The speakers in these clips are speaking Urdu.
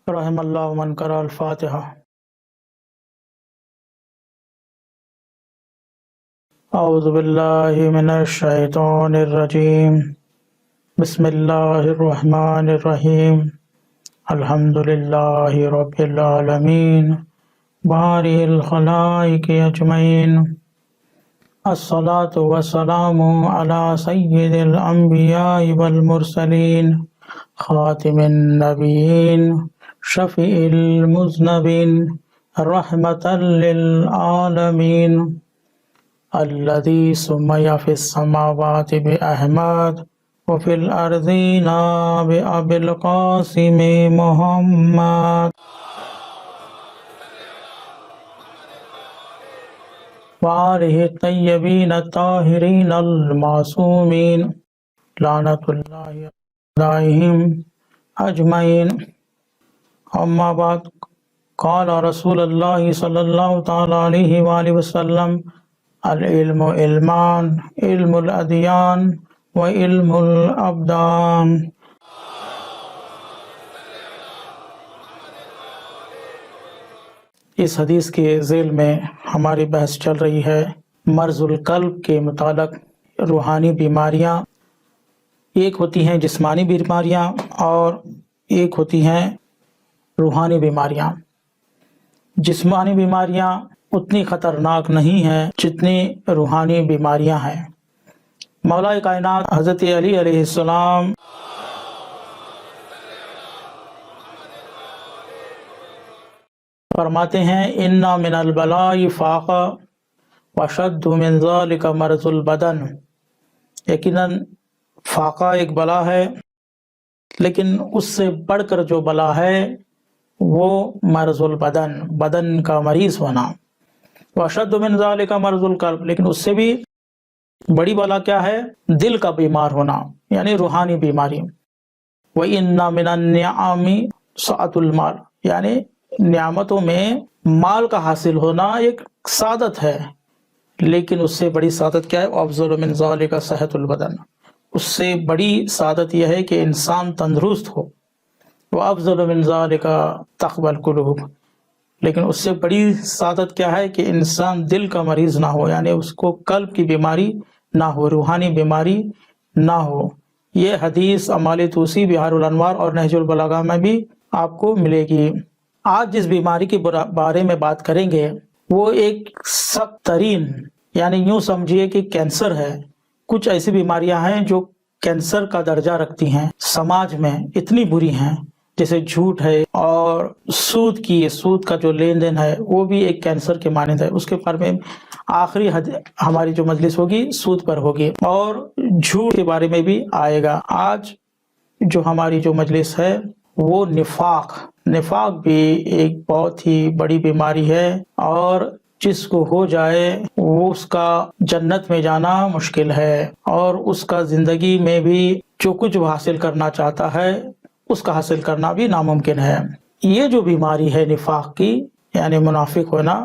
رحم اللہ من قرأ الفاتحہ۔ اعوذ باللہ من الشیطان الرجیم، بسم اللہ الرحمن الرحیم، الحمد للہ رب العالمین، بارئ الخلائق اجمعین، الصلاۃ والسلام علی سید الانبیاء والمرسلین، خاتم النبیین، شفیع المذنبین، رحمۃ للعالمین، الذی سمی فی السماوات بأحمد وفی الارضین بأبی القاسم محمد، وآلہ الطیبین الطاہرین المعصومین، لعنۃ اللہ علیہم اجمعین۔ اما بعد، قال رسول اللہ صلی اللہ تعالی علیہ وآلہ وسلم: العلم علمان، علم الادیان و علم الابدان۔ اس حدیث کے ذیل میں ہماری بحث چل رہی ہے مرض القلب کے متعلق۔ روحانی بیماریاں ایک ہوتی ہیں جسمانی بیماریاں اور ایک ہوتی ہیں روحانی بیماریاں۔ جسمانی بیماریاں اتنی خطرناک نہیں ہیں جتنی روحانی بیماریاں ہیں۔ مولا کائنات حضرت علی علیہ السلام فرماتے ہیں: ان من البلاء فاقہ وشد من ذلک مرض البدن۔ یقیناً فاقہ ایک بلا ہے، لیکن اس سے بڑھ کر جو بلا ہے وہ مرض البدن، بدن کا مریض ہونا۔ وشد من ذلک مرض القلب، لیکن اس سے بھی بڑی بلا کیا ہے؟ دل کا بیمار ہونا، یعنی روحانی بیماری۔ وَإِنَّ مِنَ النِّعَامِ سعة المال، یعنی نعمتوں میں مال کا حاصل ہونا ایک سعادت ہے، لیکن اس سے بڑی سعادت کیا ہے؟ وَأَفْضَلُ مِنْ ذَلِكَ صحة البدن، اس سے بڑی سعادت یہ ہے کہ انسان تندرست ہو۔ وَأَفْضَلُ مِنْ ذَلِكَ تَقْوَى الْقُلُوبِ، لیکن اس سے بڑی سعادت کیا ہے کہ انسان دل کا مریض نہ ہو، یعنی اس کو قلب کی بیماری نہ ہو، روحانی بیماری نہ ہو۔ یہ حدیث اعمال توسی، بحار الانوار اور نہج البلاغہ میں بھی آپ کو ملے گی۔ آج جس بیماری کے بارے میں بات کریں گے وہ ایک سخت ترین، یعنی یوں سمجھیے کہ کینسر ہے۔ کچھ ایسی بیماریاں ہیں جو کینسر کا درجہ رکھتی ہیں، سماج میں اتنی بری ہیں، جیسے جھوٹ ہے، اور سود کا جو لین دین ہے وہ بھی ایک کینسر کے مانند ہے۔ اس کے بارے میں آخری ہماری جو مجلس ہوگی سود پر ہوگی، اور جھوٹ کے بارے میں بھی آئے گا۔ آج جو ہماری جو مجلس ہے وہ نفاق بھی ایک بہت ہی بڑی بیماری ہے، اور جس کو ہو جائے وہ اس کا جنت میں جانا مشکل ہے، اور اس کا زندگی میں بھی جو کچھ وہ حاصل کرنا چاہتا ہے اس کا حاصل کرنا بھی ناممکن ہے۔ یہ جو بیماری ہے نفاق کی، یعنی منافق ہونا،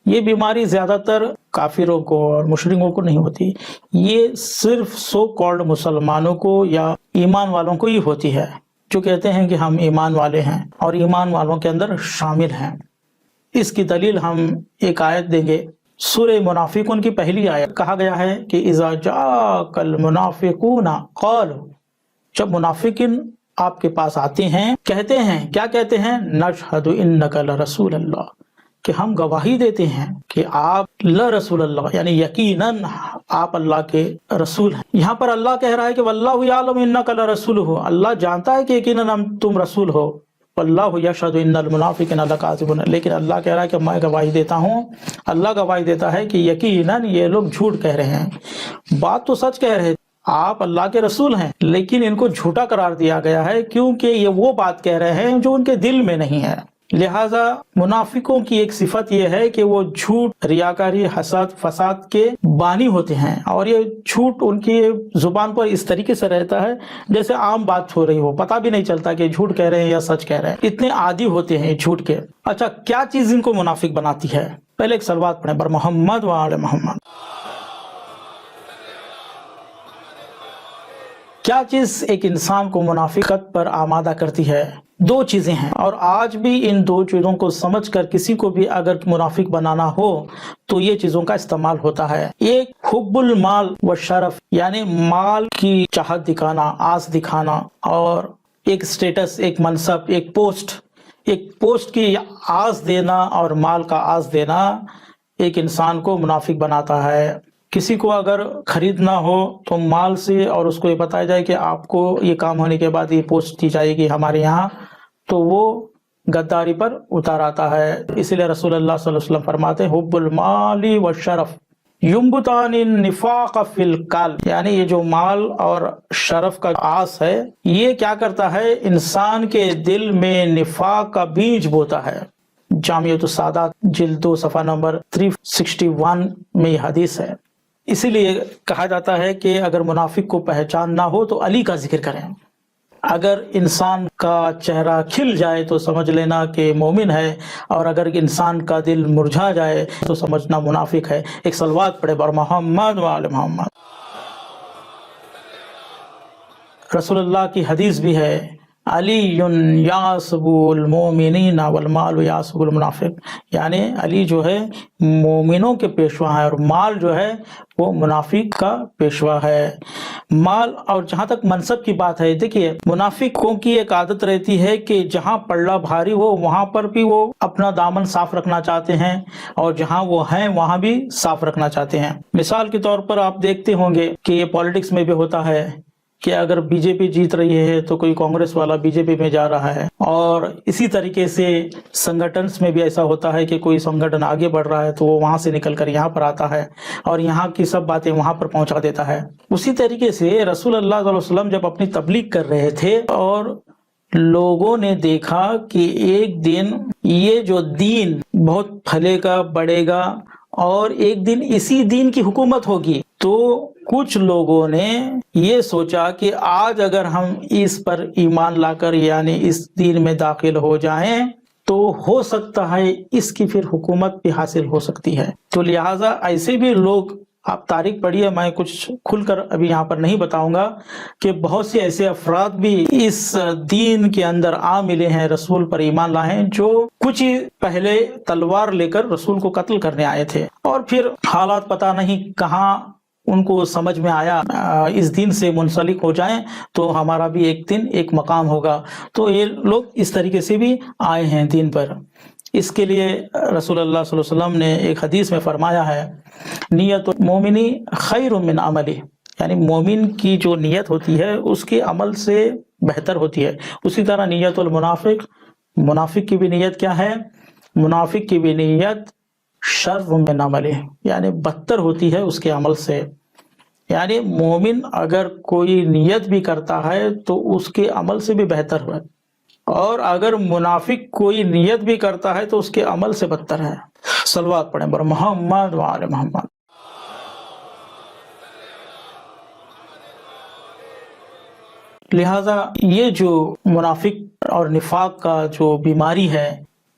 یہ بیماری زیادہ تر کافروں کو اور مشرکوں کو نہیں ہوتی، یہ صرف سو کالڈ مسلمانوں کو یا ایمان والوں کو ہی ہوتی ہے، جو کہتے ہیں کہ ہم ایمان والے ہیں اور ایمان والوں کے اندر شامل ہیں۔ اس کی دلیل ہم ایک آیت دیں گے، سورہ منافقون کی پہلی آیت۔ کہا گیا ہے کہ اذا جاءک المنافقون قالوا، جب منافقین آپ کے پاس آتے ہیں کہتے ہیں، کیا کہتے ہیں؟ نشہد انک لرسول اللہ، کہ ہم گواہی دیتے ہیں کہ آپ لرسول اللہ، یعنی یقیناً آپ اللہ کے رسول ہیں۔ یہاں پر اللہ کہہ رہا ہے کہ واللہ یعلم انک لرسولہ، اللہ جانتا ہے کہ یقیناً تم رسول ہو۔ واللہ یشہد ان المنافقین لکاذبون، لیکن اللہ کہہ رہا ہے کہ میں گواہی دیتا ہوں، اللہ گواہی دیتا ہے کہ یقیناً یہ لوگ جھوٹ کہہ رہے ہیں، بات تو سچ کہہ رہے ہیں، آپ اللہ کے رسول ہیں، لیکن ان کو جھوٹا قرار دیا گیا ہے، کیونکہ یہ وہ بات کہہ رہے ہیں جو ان کے دل میں نہیں ہے۔ لہٰذا منافقوں کی ایک صفت یہ ہے کہ وہ جھوٹ، ریاکاری، حسد، فساد کے بانی ہوتے ہیں، اور یہ جھوٹ ان کی زبان پر اس طریقے سے رہتا ہے جیسے عام بات ہو رہی ہو، پتہ بھی نہیں چلتا کہ جھوٹ کہہ رہے ہیں یا سچ کہہ رہے ہیں، اتنے عادی ہوتے ہیں جھوٹ کے۔ اچھا، کیا چیز ان کو منافق بناتی ہے؟ پہلے ایک صلوات پڑھیں بر محمد و آل محمد۔ کیا چیز ایک انسان کو منافقت پر آمادہ کرتی ہے؟ دو چیزیں ہیں، اور آج بھی ان دو چیزوں کو سمجھ کر کسی کو بھی اگر منافق بنانا ہو تو یہ چیزوں کا استعمال ہوتا ہے۔ ایک حب المال و شرف، یعنی مال کی چاہت دکھانا، آس دکھانا، اور ایک سٹیٹس، ایک منصب، ایک پوسٹ کی آس دینا اور مال کا آس دینا ایک انسان کو منافق بناتا ہے۔ کسی کو اگر خریدنا ہو تو مال سے، اور اس کو یہ بتایا جائے کہ آپ کو یہ کام ہونے کے بعد یہ پوسٹ دی جائے گی ہمارے یہاں، تو وہ غداری پر اتار آتا ہے۔ اسی لیے رسول اللہ صلی اللہ علیہ وسلم فرماتے ہیں حب المال والشرف ینبتان النفاق فی القلب، یعنی یہ جو مال اور شرف کا آس ہے یہ کیا کرتا ہے، انسان کے دل میں نفاق کا بیج بوتا ہے۔ جامعۃ السادات جلد 2 صفحہ نمبر 361 میں یہ حدیث ہے۔ اسی لیے کہا جاتا ہے کہ اگر منافق کو پہچاننا ہو تو علی کا ذکر کریں۔ اگر انسان کا چہرہ کھل جائے تو سمجھ لینا کہ مومن ہے، اور اگر انسان کا دل مرجھا جائے تو سمجھنا منافق ہے۔ ایک صلوات پڑھے بر محمد و آل محمد۔ رسول اللہ کی حدیث بھی ہے علی یاسب المومنین والمال یاسب المنافق، یعنی علی جو ہے مومنوں کے پیشوا ہے اور مال جو ہے وہ منافق کا پیشوا ہے۔ مال اور جہاں تک منصب کی بات ہے، دیکھیے منافقوں کی ایک عادت رہتی ہے کہ جہاں پلڑا بھاری ہو وہاں پر بھی وہ اپنا دامن صاف رکھنا چاہتے ہیں، اور جہاں وہ ہیں وہاں بھی صاف رکھنا چاہتے ہیں۔ مثال کے طور پر آپ دیکھتے ہوں گے کہ یہ پالیٹکس میں بھی ہوتا ہے کہ اگر بی جے پی جیت رہی ہے تو کوئی کانگریس والا بی جے پی میں جا رہا ہے، اور اسی طریقے سے سنگٹنس میں بھی ایسا ہوتا ہے کہ کوئی سنگٹن آگے بڑھ رہا ہے تو وہ وہاں سے نکل کر یہاں پر آتا ہے اور یہاں کی سب باتیں وہاں پر پہنچا دیتا ہے۔ اسی طریقے سے رسول اللہ صلی اللہ علیہ وسلم جب اپنی تبلیغ کر رہے تھے اور لوگوں نے دیکھا کہ ایک دن یہ جو دین بہت پھلے گا، بڑھے گا، اور ایک دن اسی دین کی حکومت ہوگی، تو کچھ لوگوں نے یہ سوچا کہ آج اگر ہم اس پر ایمان لا کر یعنی اس دین میں داخل ہو جائیں تو ہو سکتا ہے اس کی پھر حکومت بھی حاصل ہو سکتی ہے۔ تو لہٰذا ایسے بھی لوگ، آپ تاریخ پڑھیے، میں کچھ کھل کر ابھی یہاں پر نہیں بتاؤں گا، کہ بہت سے ایسے افراد بھی اس دین کے اندر آ ملے ہیں، رسول پر ایمان لائے ہیں، جو کچھ ہی پہلے تلوار لے کر رسول کو قتل کرنے آئے تھے، اور پھر حالات پتہ نہیں کہاں ان کو سمجھ میں آیا اس دین سے منسلک ہو جائیں تو ہمارا بھی ایک دن ایک مقام ہوگا، تو یہ لوگ اس طریقے سے بھی آئے ہیں دین پر۔ اس کے لیے رسول اللہ صلی اللہ علیہ وسلم نے ایک حدیث میں فرمایا ہے نیت المومنی خیر من عملی، یعنی مومن کی جو نیت ہوتی ہے اس کے عمل سے بہتر ہوتی ہے۔ اسی طرح نیت المنافق، منافق کی بھی نیت کیا ہے؟ منافق کی بھی نیت شر من عملی، یعنی بدتر ہوتی ہے اس کے عمل سے۔ یعنی مومن اگر کوئی نیت بھی کرتا ہے تو اس کے عمل سے بھی بہتر ہے، اور اگر منافق کوئی نیت بھی کرتا ہے تو اس کے عمل سے بدتر ہے۔ صلوات پڑھیں بر محمد و آل محمد۔ لہذا یہ جو منافق اور نفاق کا جو بیماری ہے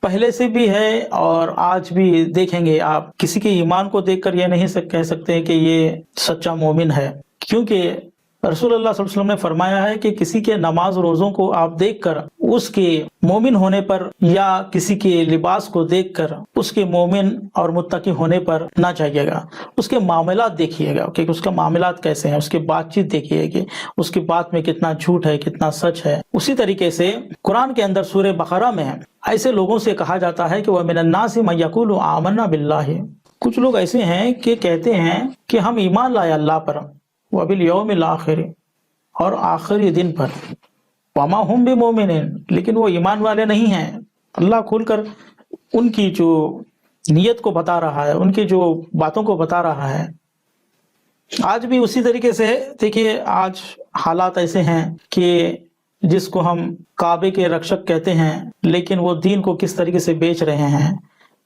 پہلے سے بھی ہے اور آج بھی دیکھیں گے آپ، کسی کے ایمان کو دیکھ کر یہ نہیں کہہ سکتے کہ یہ سچا مومن ہے، کیونکہ رسول اللہ صلی اللہ علیہ وسلم نے فرمایا ہے کہ کسی کے نماز روزوں کو آپ دیکھ کر اس کے مومن ہونے پر، یا کسی کے لباس کو دیکھ کر اس کے مومن اور متقی ہونے پر نہ جائیے گا، اس کے معاملات دیکھیے گا کہ اس کا معاملات کیسے ہیں، اس کی بات چیت دیکھیے کہ اس کی بات میں کتنا جھوٹ ہے، کتنا سچ ہے۔ اسی طریقے سے قرآن کے اندر سورہ بقرہ میں ایسے لوگوں سے کہا جاتا ہے کہ وَمِنَ النَّاسِ مَن يَقُولُ آمَنَّا بِاللَّهِ، کچھ لوگ ایسے ہیں کہ کہتے ہیں کہ ہم ایمان لائے اللہ پر، وَبِالْيَوْمِ الْآخِرِ، اور آخری دن پر، وَمَا هُمْ بِمُؤْمِنِينَ، لیکن وہ ایمان والے نہیں ہیں۔ اللہ کھول کر ان کی جو نیت کو بتا رہا ہے، ان کی جو باتوں کو بتا رہا ہے۔ آج بھی اسی طریقے سے دیکھیے، آج حالات ایسے ہیں کہ جس کو ہم کعبے کے رکشک کہتے ہیں، لیکن وہ دین کو کس طریقے سے بیچ رہے ہیں،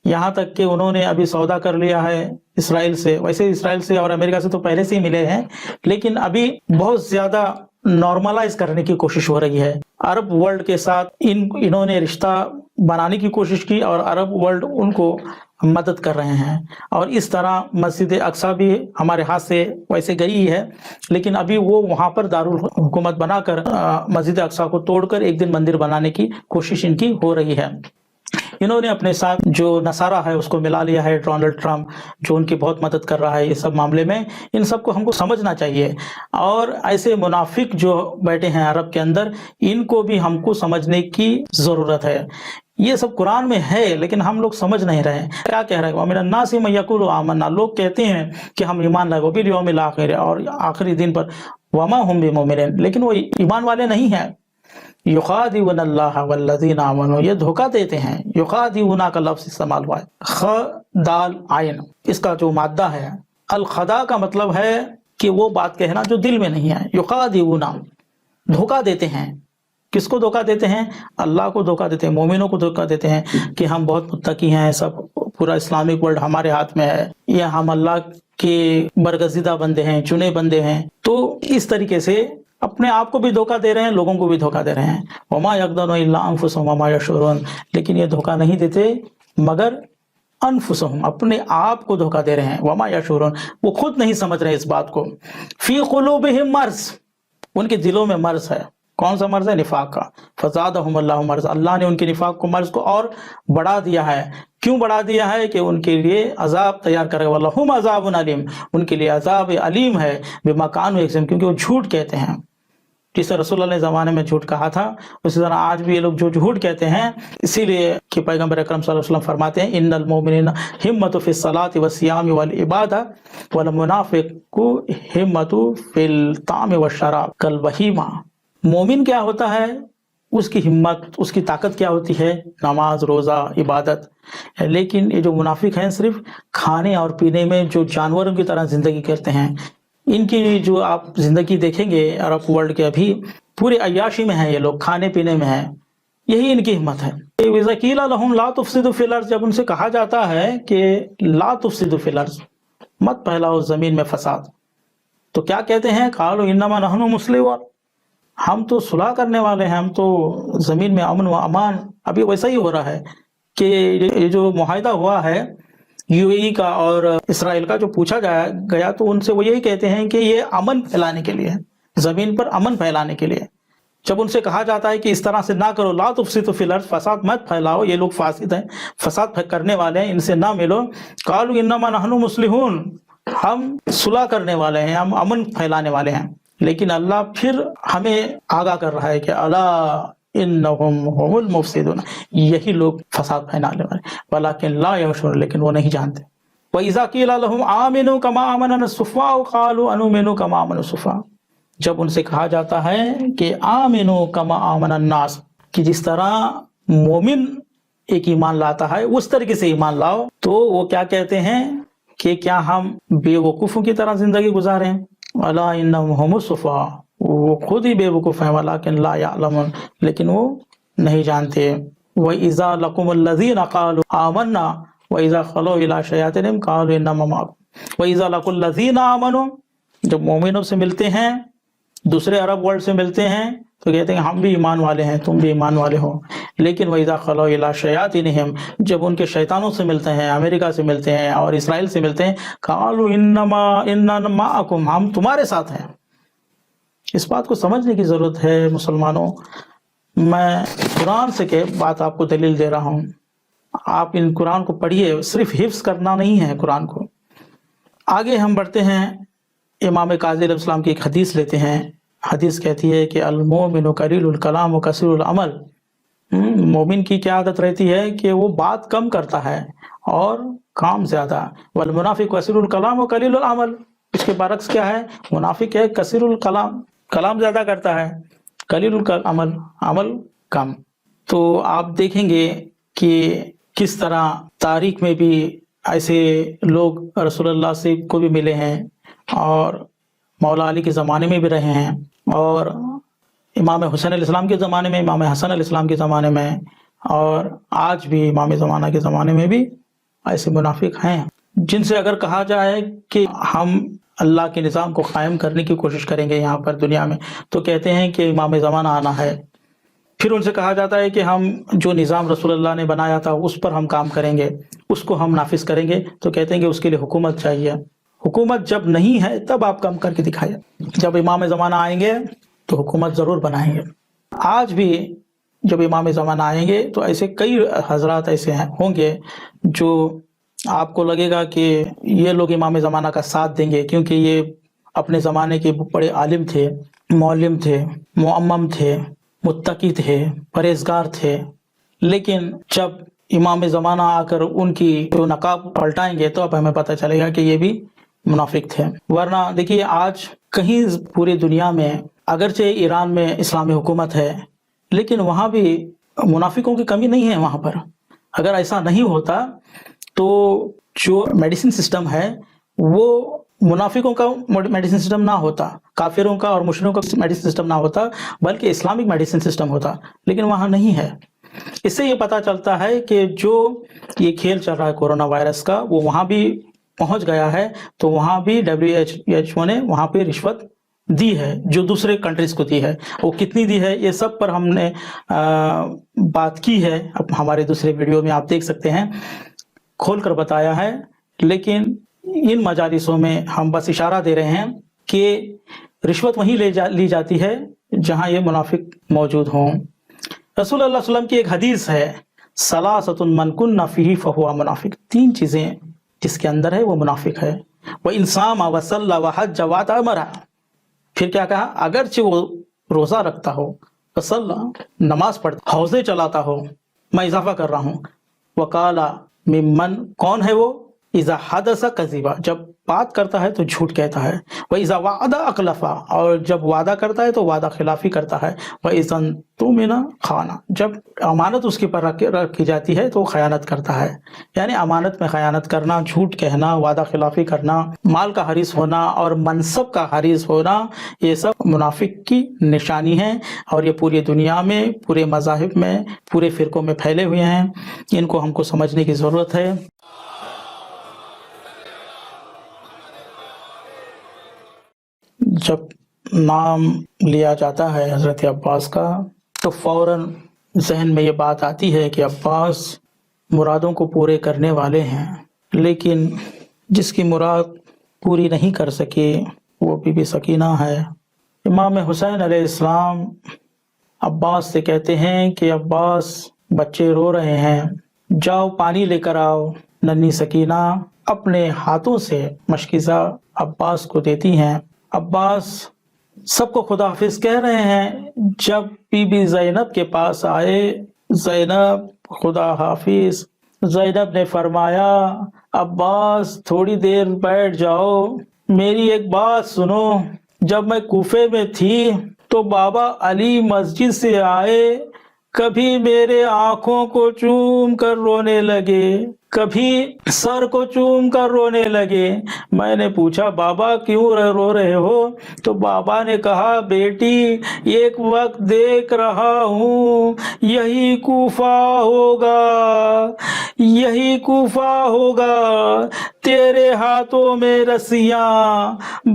یہاں تک کہ انہوں نے ابھی سودا کر لیا ہے اسرائیل سے۔ ویسے اسرائیل سے اور امریکہ سے تو پہلے سے ہی ملے ہیں، لیکن ابھی بہت زیادہ نارملائز کرنے کی کوشش ہو رہی ہے۔ عرب ورلڈ کے ساتھ انہوں نے رشتہ بنانے کی کوشش کی، اور عرب ورلڈ ان کو مدد کر رہے ہیں، اور اس طرح مسجد اقصی بھی ہمارے ہاتھ سے ویسے گئی ہے، لیکن ابھی وہ وہاں پر دارالحکومت بنا کر مسجد اقصی کو توڑ کر ایک دن مندر بنانے کی کوشش ان کی ہو رہی ہے۔ انہوں نے اپنے ساتھ جو نصارہ ہے اس کو ملا لیا ہے، ڈونلڈ ٹرمپ جو ان کی بہت مدد کر رہا ہے اس سب معاملے میں۔ ان سب کو ہم کو سمجھنا چاہیے، اور ایسے منافق جو بیٹھے ہیں عرب کے اندر، ان کو بھی ہم کو سمجھنے کی ضرورت ہے۔ یہ سب قرآن میں ہے لیکن ہم لوگ سمجھ نہیں رہے۔ کیا کہہ رہے ہیں؟ وَمِنَ النَّاسِ مَن يَقُولُ آمَنَّا، لوگ کہتے ہیں کہ ہم ایمان لائے، وَبِالْيَوْمِ الْآخِرِ، اور آخری دن پر، وَمَا هُم بِمُؤْمِنِينَ، لیکن وہ ایمان والے نہیں ہیں۔ یخادعون اللہ والذین آمنوا، یہ دھوکہ دیتے ہیں۔ یخادعون کا لفظ استعمال ہوا ہے، خ دال عین، اس کا جو مادہ ہے الخدا کا مطلب ہے کہ وہ بات کہنا جو دل میں نہیں ہے۔ یخادعون، دھوکہ دیتے ہیں۔ کس کو دھوکہ دیتے ہیں؟ اللہ کو دھوکہ دیتے ہیں، مومنوں کو دھوکہ دیتے ہیں کہ ہم بہت متقی ہیں، سب پورا اسلامک ورلڈ ہمارے ہاتھ میں ہے، یا ہم اللہ کے برگزیدہ بندے ہیں، چنے بندے ہیں۔ تو اس طریقے سے اپنے آپ کو بھی دھوکہ دے رہے ہیں، لوگوں کو بھی دھوکہ دے رہے ہیں۔ وما یخدعون الا انفسهم وما یشعرون، لیکن یہ دھوکہ نہیں دیتے مگر انفسهم، اپنے آپ کو دھوکہ دے رہے ہیں۔ وما یشعرون، وہ خود نہیں سمجھ رہے اس بات کو۔ فی قلوبہم مرض، ان کے دلوں میں مرض ہے۔ کون سا مرض ہے؟ نفاق کا۔ فزادہم اللہ مرض، اللہ نے ان کے نفاق کو، مرض کو اور بڑھا دیا ہے۔ کیوں بڑھا دیا ہے؟ کہ ان کے لیے عذاب تیار کرے گا، وَلَهُمْ عَذَابٌ علیم، ان کے لیے عذاب علیم ہے، بما کانوا یکذبون، کیونکہ وہ جھوٹ کہتے ہیں۔ جسے رسول اللہ نے زمانے میں جھوٹ کہا تھا، اسی طرح آج بھی یہ لوگ جو جھوٹ کہتے ہیں، اسی لیے کہ پیغمبر اکرم صلی اللہ علیہ وسلم فرماتے ہیں ان المؤمنین ہمۃ فی الصلاۃ والصیام والعبادہ والمنافق ہمۃ فی الطعام والشراب کالبہیمہ۔ مومن کیا ہوتا ہے؟ اس کی ہمت، اس کی طاقت کیا ہوتی ہے؟ نماز، روزہ، عبادت۔ لیکن یہ جو منافق ہیں صرف کھانے اور پینے میں جو جانوروں کی طرح زندگی کرتے ہیں۔ ان کی جو آپ زندگی دیکھیں گے عرب ورلڈ کے، ابھی پورے عیاشی میں ہیں یہ لوگ، کھانے پینے میں ہیں، یہی ان کی ہمت ہے۔ وَإِذَا قِيلَ لَهُمْ لَا تُفْسِدُوا فِي الْأَرْضِ، جب ان سے کہا جاتا ہے کہ لا تفسدوا فی الارض، مت پھیلاؤ زمین میں فساد، تو کیا کہتے ہیں؟ قالوا انما نحن مصلحون، ہم تو صلح کرنے والے ہیں، ہم تو زمین میں امن و امان۔ ابھی ویسا ہی ہو رہا ہے کہ یہ جو معاہدہ ہوا ہے یو اے ای کا اور اسرائیل کا، جو پوچھا گیا تو ان سے وہ یہی کہتے ہیں کہ یہ امن پھیلانے کے لیے، زمین پر امن پھیلانے کے لیے۔ جب ان سے کہا جاتا ہے کہ اس طرح سے نہ کرو، لا تفسدوا فی الارض، فساد مت پھیلاؤ، یہ لوگ فاسد ہیں، فساد کرنے والے ہیں، ان سے نہ ملو۔ قالوا انما نحن مصلحون، ہم صلح کرنے والے ہیں، ہم امن پھیلانے والے ہیں۔ لیکن اللہ پھر ہمیں آگاہ کر رہا ہے کہ الا انہم هم المفسدون، یہی لوگ فساد پھیلانے والے، ولکن لا یشعرون، لیکن وہ نہیں جانتے۔ وَإِذَا قِيلَ لَهُمْ آمِنُوا كَمَا آمَنَ السُّفَهَاءُ قَالُوا أَنُؤْمِنُ كَمَا آمَنَ السُّفَهَاءُ، جب ان سے کہا جاتا ہے کہ آمنوا كَمَا آمَنَ النَّاسُ، کہ جس طرح مومن ایک ایمان لاتا ہے اس طریقے سے ایمان لاؤ، تو وہ کیا کہتے ہیں کہ کیا ہم بے وقوفوں کی طرح زندگی گزاریں؟ الا انہم هم السفہاء، وہ خود ہی بے وقوف ہیں، ولکن لا یعلمون، لیکن وہ نہیں جانتے۔ وَإِذَا لَقُمُ الَّذِينَ قَالُوا آمَنَّا وَإِذَا خَلَوْا إِلَىٰ شَيَاطِینِهِمْ قَالُوا إِنَّمَا مَعَكُمْ وَإِذَا لَقُوا الَّذِينَ آمَنُوا، جب مومنوں سے ملتے ہیں، دوسرے عرب ورلڈ سے ملتے ہیں، تو کہتے ہیں ہم بھی ایمان والے ہیں، تم بھی ایمان والے ہو۔ لیکن وَإِذَا خَلَوْا إِلَىٰ شَيَاطِینِهِمْ، جب ان کے شیطانوں سے ملتے ہیں، امریکہ سے ملتے ہیں اور اسرائیل سے ملتے ہیں، قَالُوا إِنَّا مَعَكُمْ، ہم تمہارے ساتھ ہیں۔ اس بات کو سمجھنے کی ضرورت ہے مسلمانوں۔ میں قرآن سے کہ بات آپ کو دلیل دے رہا ہوں، آپ ان قرآن کو پڑھیے، صرف حفظ کرنا نہیں ہے قرآن کو۔ آگے ہم بڑھتے ہیں، امام کاظم علیہ السلام کی ایک حدیث لیتے ہیں۔ حدیث کہتی ہے کہ المومن قلیل الکلام و کثیر العمل، مومن کی کیا عادت رہتی ہے کہ وہ بات کم کرتا ہے اور کام زیادہ۔ والمنافق کثیر الکلام و قلیل العمل، اس کے برعکس کیا ہے؟ منافق ہے کثیر الکلام، کلام زیادہ کرتا ہے، قلیل العمل، عمل کم۔ تو آپ دیکھیں گے کہ کس طرح تاریخ میں بھی ایسے لوگ رسول اللہ سے کو بھی ملے ہیں، اور مولا علی کے زمانے میں بھی رہے ہیں، اور امام حسین علیہ السلام کے زمانے میں، امام حسن علیہ السلام کے زمانے میں، اور آج بھی امام زمانہ کے زمانے میں بھی ایسے منافق ہیں، جن سے اگر کہا جائے کہ ہم اللہ کے نظام کو قائم کرنے کی کوشش کریں گے یہاں پر دنیا میں، تو کہتے ہیں کہ امام زمانہ آنا ہے، پھر ان سے کہا جاتا ہے کہ ہم جو نظام رسول اللہ نے بنایا تھا اس پر ہم کام کریں گے، اس کو ہم نافذ کریں گے، تو کہتے ہیں کہ اس کے لیے حکومت چاہیے۔ حکومت جب نہیں ہے تب آپ کام کر کے دکھائیں، جب امام زمانہ آئیں گے تو حکومت ضرور بنائیں گے۔ آج بھی جب امام زمانہ آئیں گے تو ایسے کئی حضرات ایسے ہوں گے جو آپ کو لگے گا کہ یہ لوگ امام زمانہ کا ساتھ دیں گے، کیونکہ یہ اپنے زمانے کے بڑے عالم تھے، معلم تھے، معمم تھے، متقی تھے، پرہیزگار تھے۔ لیکن جب امام زمانہ آ کر ان کی جو نقاب پلٹائیں گے تو اب ہمیں پتہ چلے گا کہ یہ بھی منافق تھے۔ ورنہ دیکھیے آج کہیں پوری دنیا میں اگرچہ ایران میں اسلامی حکومت ہے لیکن وہاں بھی منافقوں کی کمی نہیں ہے وہاں پر۔ اگر ایسا نہیں ہوتا تو جو میڈیسن سسٹم ہے وہ منافقوں کا میڈیسن سسٹم نہ ہوتا، کافروں کا اور مشرکوں کا میڈیسن سسٹم نہ ہوتا، بلکہ اسلامک میڈیسن سسٹم ہوتا، لیکن وہاں نہیں ہے۔ اس سے یہ پتہ چلتا ہے کہ جو یہ کھیل چل رہا ہے کورونا وائرس کا وہ وہاں بھی پہنچ گیا ہے، تو وہاں بھی WHO نے وہاں پہ رشوت دی ہے جو دوسرے کنٹریز کو دی ہے۔ وہ کتنی دی ہے یہ سب پر ہم نے بات کی ہے، اب ہمارے دوسرے ویڈیو میں آپ دیکھ سکتے ہیں، کھول کر بتایا ہے۔ لیکن ان مجالسوں میں ہم بس اشارہ دے رہے ہیں کہ رشوت وہیں لی جاتی ہے جہاں یہ منافق موجود ہوں۔ رسول اللہ صلی اللہ علیہ وسلم کی ایک حدیث ہے، ثلاثۃ من کن فیہ فہو منافق، تین چیزیں جس کے اندر ہے وہ منافق ہے۔ وَإِن صَامَ وَصَلَّى وَحَجَّ وَاعْتَمَرَ، پھر کیا کہا، اگرچہ وہ روزہ رکھتا ہو، وصلی نماز پڑھتا، حوضے چلاتا ہو، میں اضافہ کر رہا ہوں، وقال ممن، کون ہے وہ، اذا حدث کذبا، جب بات کرتا ہے تو جھوٹ کہتا ہے، واذا وعد اخلف، اور جب وعدہ کرتا ہے تو وعدہ خلافی کرتا ہے، واذا اؤتمن خان، جب امانت اس کے پر رکھی جاتی ہے تو خیانت کرتا ہے۔ یعنی امانت میں خیانت کرنا، جھوٹ کہنا، وعدہ خلافی کرنا، مال کا حریص ہونا اور منصب کا حریص ہونا، یہ سب منافق کی نشانی ہے، اور یہ پوری دنیا میں، پورے مذاہب میں، پورے فرقوں میں پھیلے ہوئے ہیں۔ ان کو ہم کو سمجھنے کی ضرورت ہے۔ جب نام لیا جاتا ہے حضرت عباس کا تو فوراً ذہن میں یہ بات آتی ہے کہ عباس مرادوں کو پورے کرنے والے ہیں، لیکن جس کی مراد پوری نہیں کر سکے وہ بی بی سکینہ ہے۔ امام حسین علیہ السلام عباس سے کہتے ہیں کہ عباس بچے رو رہے ہیں، جاؤ پانی لے کر آؤ۔ ننھی سکینہ اپنے ہاتھوں سے مشکیزہ عباس کو دیتی ہیں۔ عباس سب کو خدا حافظ کہہ رہے ہیں، جب بی بی زینب کے پاس آئے، زینب خدا حافظ، زینب نے فرمایا عباس تھوڑی دیر بیٹھ جاؤ، میری ایک بات سنو، جب میں کوفے میں تھی تو بابا علی مسجد سے آئے، کبھی میرے آنکھوں کو چوم کر رونے لگے، کبھی سر کو چوم کر رونے لگے۔ میں نے پوچھا بابا کیوں رو رہے ہو؟ تو بابا نے کہا بیٹی ایک وقت دیکھ رہا ہوں یہی کوفہ ہوگا، یہی کوفہ ہوگا، تیرے ہاتھوں میں رسیاں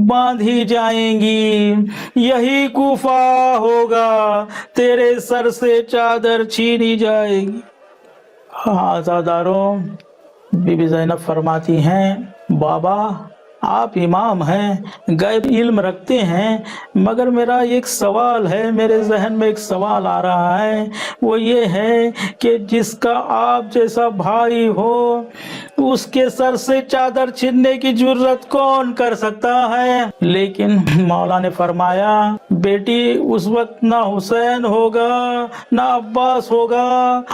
باندھی جائیں گی، یہی کوفہ ہوگا، تیرے سر سے چادر چھینی جائے گی۔ عزاداروں، بی بی زینب فرماتی ہیں بابا آپ امام ہیں، غیب علم رکھتے ہیں، مگر میرا ایک سوال ہے، میرے ذہن میں ایک سوال آ رہا ہے، وہ یہ ہے کہ جس کا آپ جیسا بھائی ہو اس کے سر سے چادر چھیننے کی جرت کون کر سکتا ہے؟ لیکن مولا نے فرمایا بیٹی اس وقت نہ حسین ہوگا نہ عباس ہوگا۔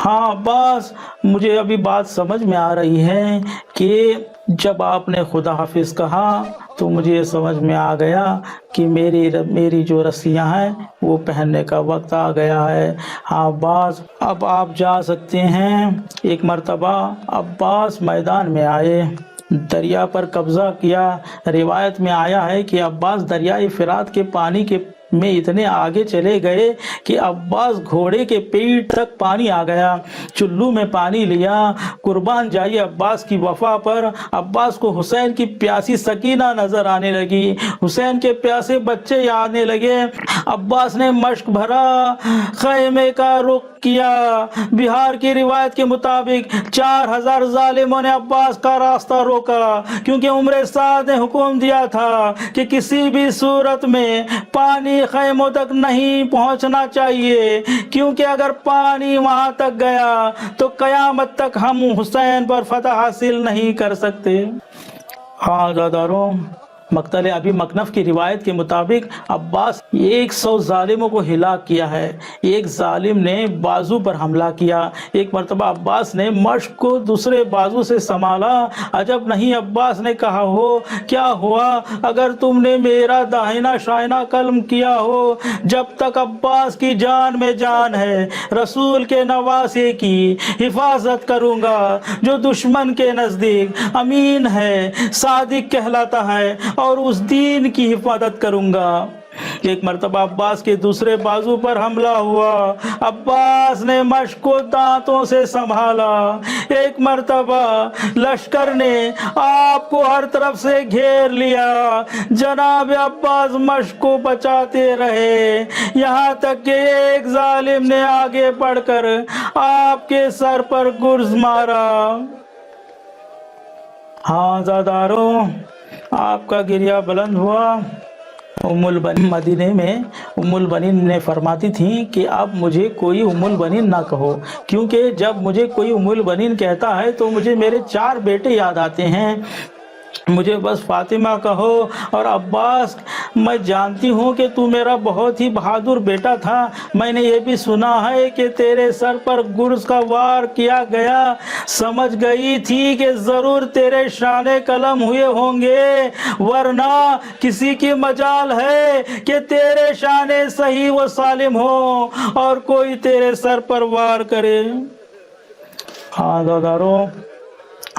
ہاں عباس، مجھے ابھی بات سمجھ میں آ رہی ہے کہ جب آپ نے خدا حافظ کہا تو مجھے یہ سمجھ میں آ گیا کہ میری جو رسیاں ہیں وہ پہننے کا وقت آ گیا ہے۔ ہاں عباس اب آپ جا سکتے ہیں۔ ایک مرتبہ عباس میدان میں آئے، دریا پر قبضہ کیا۔ روایت میں آیا ہے کہ عباس دریائے فرات کے پانی کے میں اتنے آگے چلے گئے کہ عباس گھوڑے کے پیٹ تک پانی آ گیا۔ چلو میں پانی لیا۔ قربان جائیے عباس کی وفا پر عباس کو حسین کی پیاسی سکینہ نظر آنے لگی، حسین کے پیاسے بچے آنے لگے۔ عباس نے مشق بھرا خیمے کا رخ کیا۔ بہار کی روایت کے مطابق 4000 ظالموں نے عباس کا راستہ روکا، کیونکہ عمر سعد نے حکم دیا تھا کہ کسی بھی صورت میں پانی خیموں تک نہیں پہنچنا چاہیے، کیونکہ اگر پانی وہاں تک گیا تو قیامت تک ہم حسین پر فتح حاصل نہیں کر سکتے۔ عزاداروں، مقتل ابی مکنف کی روایت کے مطابق عباس 100 ظالموں کو ہلاک کیا ہے۔ ایک ظالم نے بازو پر حملہ کیا۔ ایک مرتبہ عباس نے مشق کو دوسرے بازو سے سنبھالا۔ عجب نہیں، عباس نے کہا ہو کیا ہوا اگر تم نے میرا داہنا شائنہ قلم کیا ہو؟ جب تک عباس کی جان میں جان ہے رسول کے نواسے کی حفاظت کروں گا، جو دشمن کے نزدیک امین ہے، صادق کہلاتا ہے، اور اس دین کی حفاظت کروں گا۔ ایک مرتبہ عباس کے دوسرے بازو پر حملہ ہوا۔ عباس نے مشق کو دانتوں سے سنبھالا۔ ایک مرتبہ لشکر نے آپ کو ہر طرف سے گھیر لیا۔ جناب عباس مشق کو بچاتے رہے، یہاں تک کہ ایک ظالم نے آگے بڑھ کر آپ کے سر پر گرز مارا۔ ہاں زاداروں، آپ کا گریہ بلند ہوا۔ ام البنین مدینے میں ام البنین نے فرماتی تھیں کہ اب مجھے کوئی ام البنین نہ کہو، کیونکہ جب مجھے کوئی ام البنین کہتا ہے تو مجھے میرے 4 بیٹے یاد آتے ہیں۔ مجھے بس فاطمہ کہو۔ اور عباس، میں جانتی ہوں کہ تو میرا بہت ہی بہادر بیٹا تھا۔ میں نے یہ بھی سنا ہے کہ تیرے سر پر گرز کا وار کیا گیا۔ سمجھ گئی تھی کہ ضرور تیرے شان قلم ہوئے ہوں گے، ورنہ کسی کی مجال ہے کہ تیرے شان صحیح و سالم ہو اور کوئی تیرے سر پر وار کرے۔ ہاں داداروں،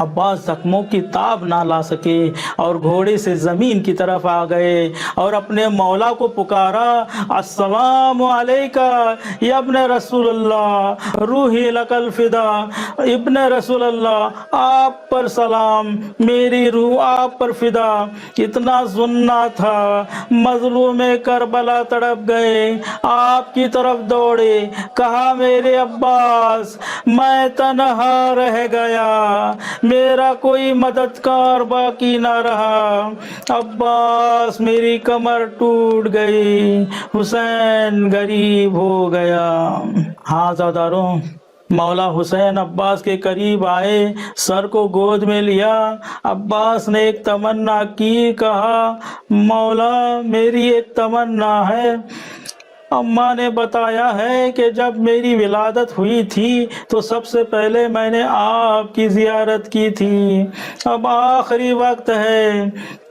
عباس زخموں کی تاب نہ لا سکے اور گھوڑے سے زمین کی طرف آ گئے اور اپنے مولا کو پکارا، السلام علیکہ یا ابن رسول اللہ، روحی لک الفدا۔ ابن رسول اللہ، آپ پر سلام، میری روح آپ پر فدا۔ اتنا سننا تھا، مظلوم کربلا تڑپ گئے، آپ کی طرف دوڑے، کہا میرے عباس میں تنہا رہ گیا، میرا کوئی مددگار باقی نہ رہا، عباس میری کمر ٹوٹ گئی، حسین غریب ہو گیا۔ ہاں زاداروں، مولا حسین عباس کے قریب آئے، سر کو گود میں لیا۔ عباس نے ایک تمنا کی، کہا مولا میری ایک تمنا ہے۔ اماں نے بتایا ہے کہ جب میری ولادت ہوئی تھی تو سب سے پہلے میں نے آپ کی زیارت کی تھی۔ اب آخری وقت ہے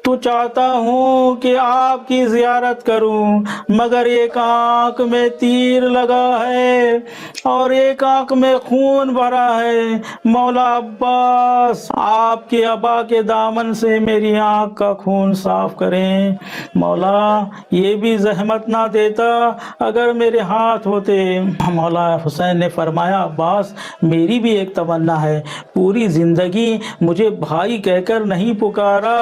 تو چاہتا ہوں کہ آپ کی زیارت کروں، مگر ایک آنکھ میں تیر لگا ہے اور ایک آنکھ میں خون بھرا ہے۔ مولا عباس، آپ کے ابا کے دامن سے میری آنکھ کا خون صاف کریں۔ مولا یہ بھی زحمت نہ دیتا اگر میرے ہاتھ ہوتے۔ مولا حسین نے فرمایا، عباس میری بھی ایک تمنا ہے، پوری زندگی مجھے بھائی کہہ کر نہیں پکارا،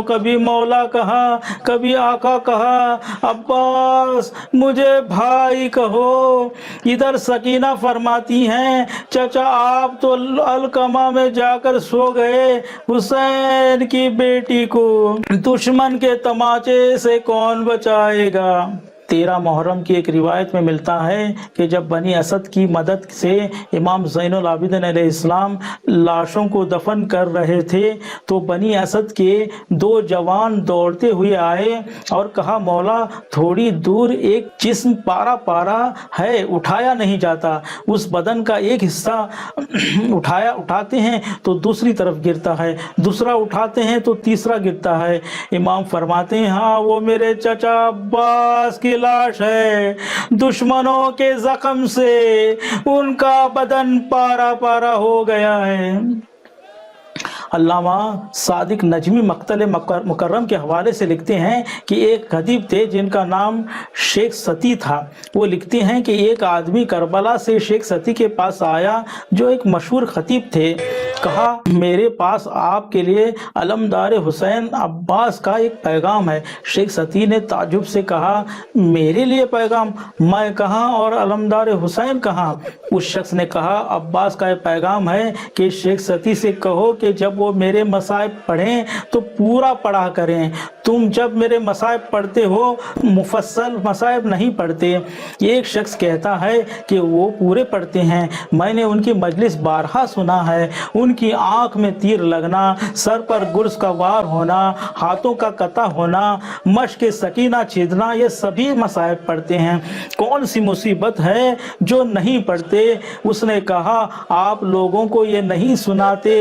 کبھی مولا کہا کبھی آقا کہا، عباس مجھے بھائی کہو۔ ادھر سکینہ فرماتی ہیں، چچا آپ تو القمہ میں جا کر سو گئے، حسین کی بیٹی کو دشمن کے تماچے سے کون بچائے گا؟ 13 محرم کی ایک روایت میں ملتا ہے کہ جب بنی اسد کی مدد سے امام زین العابدین علیہ السلام لاشوں کو دفن کر رہے تھے تو بنی اسد کے 2 جوان دوڑتے ہوئے آئے اور کہا، مولا تھوڑی دور ایک جسم پارا پارا ہے، اٹھایا نہیں جاتا، اس بدن کا ایک حصہ اٹھاتے ہیں تو دوسری طرف گرتا ہے، دوسرا اٹھاتے ہیں تو تیسرا گرتا ہے۔ امام فرماتے ہیں، ہاں وہ میرے چچا عباس کی لاش ہے، دشمنوں کے زخم سے ان کا بدن پارا پارا ہو گیا ہے۔ علامہ صادق نجمی مقتل مکرم کے حوالے سے لکھتے ہیں کہ ایک خطیب تھے جن کا نام شیخ ستی تھا۔ وہ لکھتے ہیں کہ ایک آدمی کربلا سے شیخ ستی کے پاس آیا جو ایک مشہور خطیب تھے۔ کہا میرے پاس آپ کے لیے علمدار حسین عباس کا ایک پیغام ہے۔ شیخ ستی نے تعجب سے کہا میرے لیے پیغام؟ میں کہاں اور علمدار حسین کہاں؟ اس شخص نے کہا عباس کا ایک پیغام ہے کہ شیخ ستی سے کہو کہ جب وہ میرے مصائب پڑھیں تو پورا پڑھا کریں، تم جب میرے مصائب پڑھتے ہو مفصل مصائب نہیں پڑھتے۔ ایک شخص کہتا ہے کہ وہ پورے پڑھتے ہیں، میں نے ان کی مجلس بارہا سنا ہے، ان کی آنکھ میں تیر لگنا، سر پر گرز کا وار ہونا، ہاتھوں کا قطع ہونا، مشق سکینہ چھیدنا، یہ سبھی مصائب پڑھتے ہیں، کون سی مصیبت ہے جو نہیں پڑھتے؟ اس نے کہا آپ لوگوں کو یہ نہیں سناتے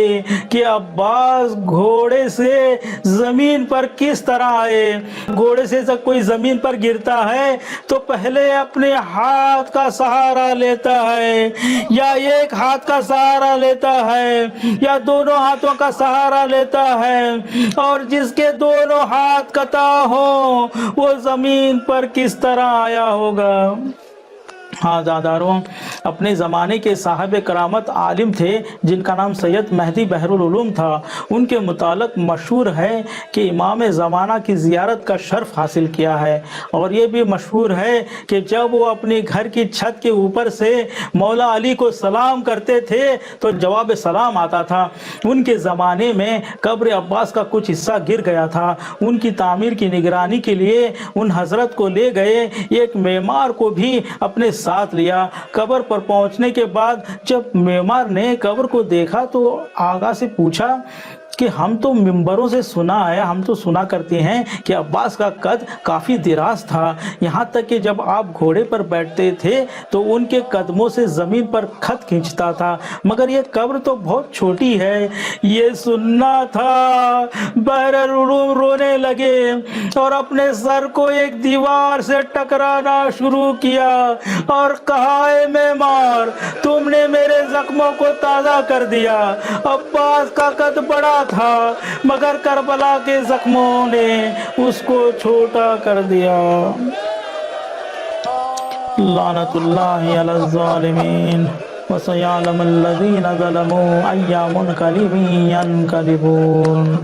کہ عباس گھوڑے سے زمین پر کس طرح آئے؟ گھوڑے سے جب کوئی زمین پر گرتا ہے تو پہلے اپنے ہاتھ کا سہارا لیتا ہے، یا ایک ہاتھ کا سہارا لیتا ہے یا دونوں ہاتھوں کا سہارا لیتا ہے، اور جس کے دونوں ہاتھ قطع ہوں وہ زمین پر کس طرح آیا ہوگا۔ ہاں زاداروں، اپنے زمانے کے صاحب کرامت عالم تھے جن کا نام سید مہدی بحر العلوم تھا۔ ان کے متعلق مشہور ہے کہ امام زمانہ کی زیارت کا شرف حاصل کیا ہے، اور یہ بھی مشہور ہے کہ جب وہ اپنے گھر کی چھت کے اوپر سے مولا علی کو سلام کرتے تھے تو جواب سلام آتا تھا۔ ان کے زمانے میں قبر عباس کا کچھ حصہ گر گیا تھا، ان کی تعمیر کی نگرانی کے لیے ان حضرت کو لے گئے، ایک معمار کو بھی اپنے ساتھ لیا۔ قبر پر پہنچنے کے بعد جب معمار نے قبر کو دیکھا تو آغا سے پوچھا کہ ہم تو ممبروں سے سنا ہے، ہم تو سنا کرتے ہیں کہ عباس کا قد کافی دراز تھا، یہاں تک کہ جب آپ گھوڑے پر بیٹھتے تھے تو ان کے قدموں سے زمین پر خط کھینچتا تھا، مگر یہ قبر تو بہت چھوٹی ہے۔ یہ سننا تھا۔ بحر العلوم رونے لگے اور اپنے سر کو ایک دیوار سے ٹکرانا شروع کیا اور کہا اے معمار، تم نے میرے زخموں کو تازہ کر دیا۔ عباس کا قد بڑا تھا مگر کربلا کے زخموں نے اس کو چھوٹا کر دیا۔ لعنت اللہ علی الظالمین وسیعلم الذین ظلموا ای منقلب ینقلبون۔